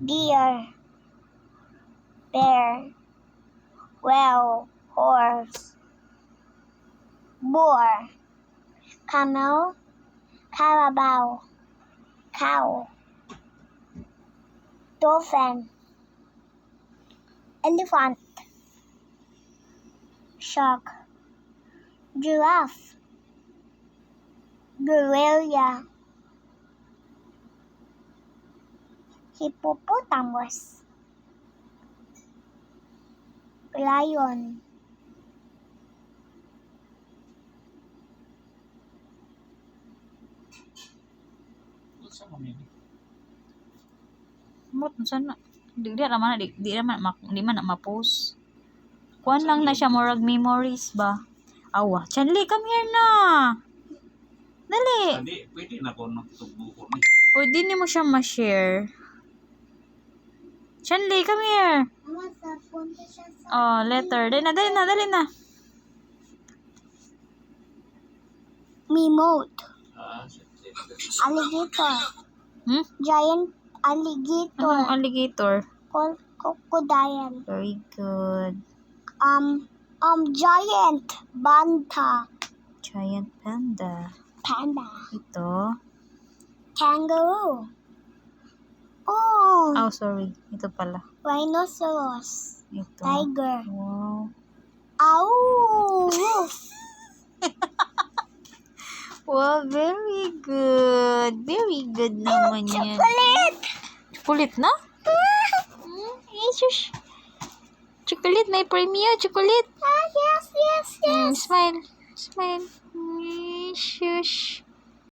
deer, bear, whale, horse, boar, camel, carabao, cow, dolphin, elephant, shark, giraffe, gorilla, hippopotamus, lion, Mot sana. Di man na ma-post. Kuan lang na siya murag memories ba. Awa, Chanli, come here na. Dali. Hindi, pwede na ko nagtugbuko ni. Pwede ni mo siya ma-share. Chanli, come here. Oh, letter. Dali na. mammoth, Sige. alligator, Anong giant alligator, alligator? crocodile, Very good. Giant Giant panda. panda, Ito. kangaroo, oh, Oh, sorry. Ito pala. rhinoceros, Ito. tiger, Wow. wolf, Wow, very good. Very good naman yan. chocolate, Chocolate na? Jesus. Chocolate, may premium chocolate. yes, Smile. Smile. Shush.